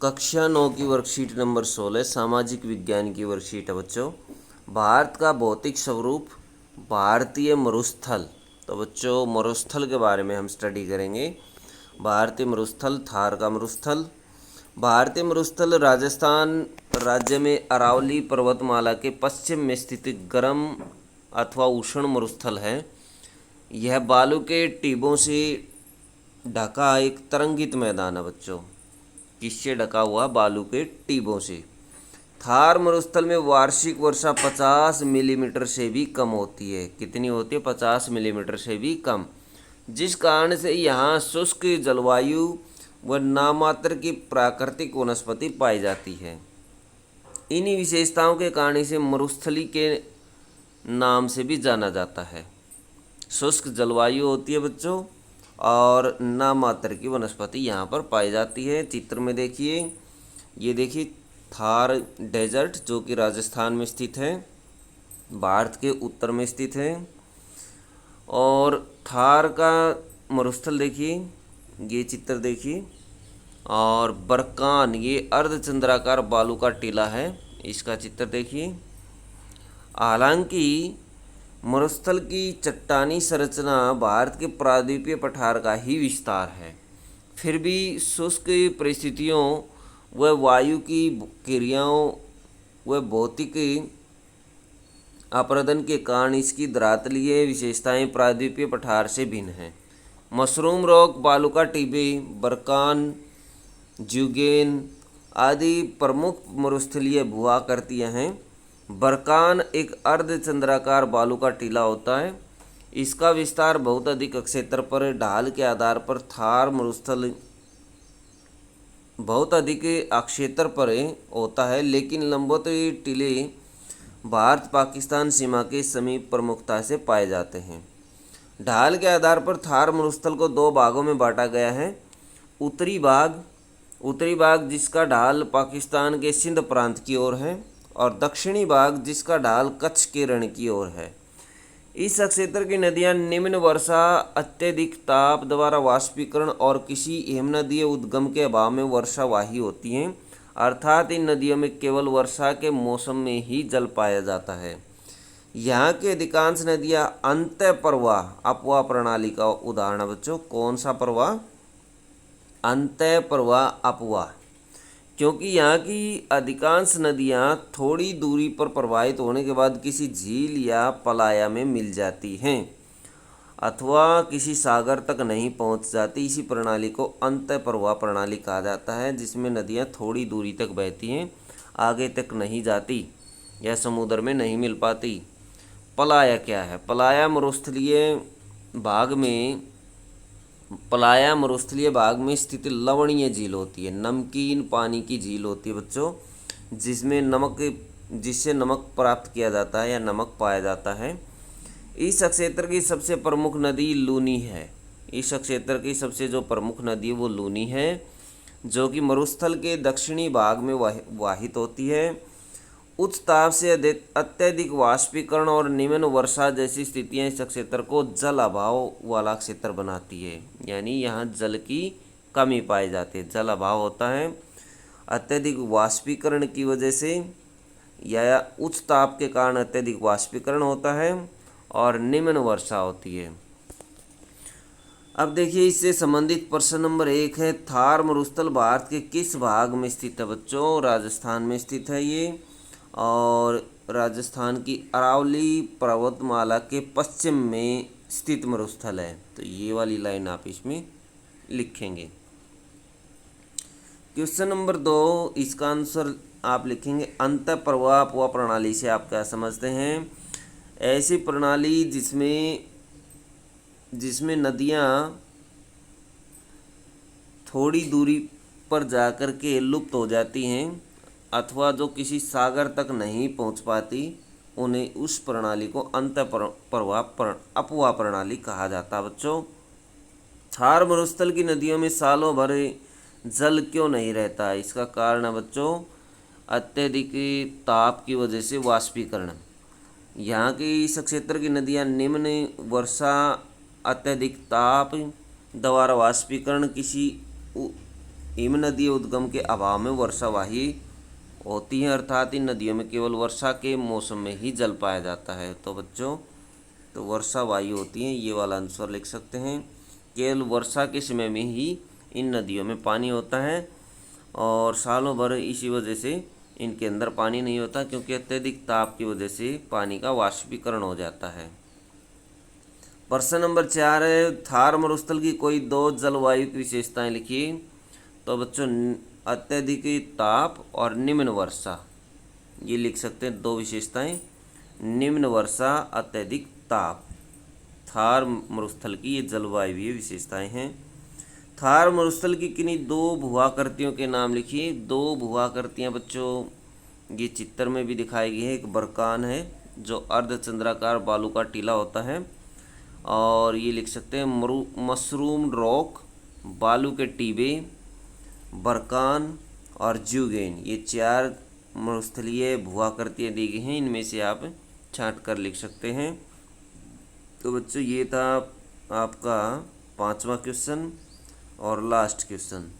कक्षा 9 की worksheet number 16 सामाजिक विज्ञान की वर्कशीट है बच्चों। भारत का भौतिक स्वरूप, भारतीय मरुस्थल। तो बच्चों मरुस्थल के बारे में हम स्टडी करेंगे। भारतीय मरुस्थल, थार का मरुस्थल। भारतीय मरुस्थल राजस्थान राज्य में अरावली पर्वतमाला के पश्चिम में स्थित गर्म अथवा उष्ण मरुस्थल है। यह बालू के टीबों से ढका एक तरंगित मैदान है बच्चों। किससे ढका हुआ? बालू के टीबों से। थार मरुस्थल में वार्षिक वर्षा 50 मिलीमीटर से भी कम होती है। कितनी होती है? 50 मिलीमीटर से भी कम, जिस कारण से यहाँ शुष्क जलवायु व नामात्र की प्राकृतिक वनस्पति पाई जाती है। इन्हीं विशेषताओं के कारण इसे मरुस्थली के नाम से भी जाना जाता है। शुष्क जलवायु होती है बच्चों और नामात्र की वनस्पति यहाँ पर पाई जाती है। चित्र में देखिए, ये देखिए थार डेजर्ट जो कि राजस्थान में स्थित है, भारत के उत्तर में स्थित है। और थार का मरुस्थल देखिए, ये चित्र देखिए। और बरकान, ये अर्धचंद्राकार बालू का टीला है, इसका चित्र देखिए। हालांकि मरुस्थल की चट्टानी संरचना भारत के प्रायद्वीपीय पठार का ही विस्तार है, फिर भी शुष्क परिस्थितियों व वायु की क्रियाओं व भौतिक अपरदन के कारण इसकी धरातलीय विशेषताएं प्रायद्वीपीय पठार से भिन्न हैं। मशरूम रॉक, बालू का टिब्बे, बरकान, ज्यूगेन आदि प्रमुख मरुस्थलीय भू-आकृतियां हैं। बरकान एक अर्धचंद्राकार बालू का टीला होता है। इसका विस्तार बहुत अधिक क्षेत्र पर ढाल के आधार पर थार मरुस्थल बहुत अधिक क्षेत्र पर होता है, लेकिन लंबवत टीले भारत पाकिस्तान सीमा के समीप प्रमुखता से पाए जाते हैं। ढाल के आधार पर थार मरुस्थल को दो भागों में बांटा गया है। उत्तरी भाग जिसका ढाल पाकिस्तान के सिंध प्रांत की ओर है, और दक्षिणी भाग जिसका ढाल कच्छ के रण की ओर है। इस क्षेत्र की नदियां निम्न वर्षा, अत्यधिक ताप द्वारा वाष्पीकरण और किसी हिमनदीय उद्गम के अभाव में वर्षावाही होती हैं, अर्थात इन नदियों में केवल वर्षा के मौसम में ही जल पाया जाता है। यहाँ की अधिकांश नदियाँ अंतःप्रवाह अपवाह प्रणाली का उदाहरण है बच्चों। कौन सा प्रवाह? अंतःप्रवाह अपवाह, क्योंकि यहाँ की अधिकांश नदियाँ थोड़ी दूरी पर प्रवाहित होने के बाद किसी झील या पलाया में मिल जाती हैं अथवा किसी सागर तक नहीं पहुँच जाती। इसी प्रणाली को अंतःप्रवाह प्रणाली कहा जाता है, जिसमें नदियाँ थोड़ी दूरी तक बहती हैं, आगे तक नहीं जाती या समुद्र में नहीं मिल पाती। पलाया क्या है? पलाया मरुस्थलीय भाग में स्थित लवणीय झील होती है, नमकीन पानी की झील होती है बच्चों, जिससे नमक प्राप्त किया जाता है या नमक पाया जाता है। इस क्षेत्र की सबसे प्रमुख नदी लूनी है। इस क्षेत्र की सबसे जो प्रमुख नदी है वो लूनी है, जो कि मरुस्थल के दक्षिणी भाग में वाहित होती है। उच्च ताप से अत्यधिक वाष्पीकरण और निम्न वर्षा जैसी स्थितियां इस क्षेत्र को जल अभाव वाला क्षेत्र बनाती है, यानी यहाँ जल की कमी पाई जाती है, जल अभाव होता है अत्यधिक वाष्पीकरण की वजह से, या उच्च ताप के कारण अत्यधिक वाष्पीकरण होता है और निम्न वर्षा होती है। अब देखिए इससे संबंधित प्रश्न नंबर 1 है, थार मरुस्थल भारत के किस भाग में स्थित है बच्चों? राजस्थान में स्थित है ये, और राजस्थान की अरावली पर्वतमाला के पश्चिम में स्थित मरुस्थल है। तो ये वाली लाइन आप इसमें लिखेंगे। क्वेश्चन नंबर 2, इसका आंसर आप लिखेंगे अंतःप्रवाह अपवाह प्रणाली से आप क्या समझते हैं? ऐसी प्रणाली जिसमें नदियाँ थोड़ी दूरी पर जाकर के लुप्त हो जाती हैं अथवा जो किसी सागर तक नहीं पहुंच पाती, उन्हें उस प्रणाली को अंतःप्रवाह अपवाह प्रणाली कहा जाता है बच्चों। थार मरुस्थल की नदियों में सालों भर जल क्यों नहीं रहता? इसका कारण है बच्चों अत्यधिक ताप की वजह से वाष्पीकरण। यहाँ की इस क्षेत्र की नदियाँ निम्न वर्षा, अत्यधिक ताप द्वारा वाष्पीकरण, किसी हिम नदीय उद्गम के अभाव में वर्षावाही होती हैं, अर्थात इन नदियों में केवल वर्षा के मौसम में ही जल पाया जाता है। तो बच्चों तो वर्षा वायु होती हैं, ये वाला आंसर लिख सकते हैं। केवल वर्षा के समय में ही इन नदियों में पानी होता है और सालों भर इसी वजह से इनके अंदर पानी नहीं होता, क्योंकि अत्यधिक ताप की वजह से पानी का वाष्पीकरण हो जाता है। प्रश्न नंबर 4 है, थार मरुस्थल की कोई दो जलवायु की विशेषताएं लिखिए। तो बच्चों अत्यधिक ताप और निम्न वर्षा, ये लिख सकते हैं दो विशेषताएं, निम्न वर्षा अत्यधिक ताप, थार मरुस्थल की ये जलवायु विशेषताएं हैं। थार मरुस्थल की किन्हीं दो भूआकृतियों के नाम लिखिए। दो भूआकृतियां बच्चों ये चित्र में भी दिखाई गई है। एक बरकान है जो अर्धचंद्राकार बालू का टीला होता है, और ये लिख सकते हैं मशरूम रॉक, बालू के टीबे, बरकान और ज्यूगेन, ये चार मरुस्थलीय भूआकृतियाँ दी गई हैं। इनमें से आप छांट कर लिख सकते हैं। तो बच्चों ये था आपका 5वां क्वेश्चन और लास्ट क्वेश्चन।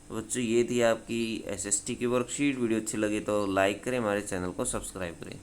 तो बच्चों ये थी आपकी एसएसटी की वर्कशीट। वीडियो अच्छी लगी तो लाइक करें, हमारे चैनल को सब्सक्राइब करें।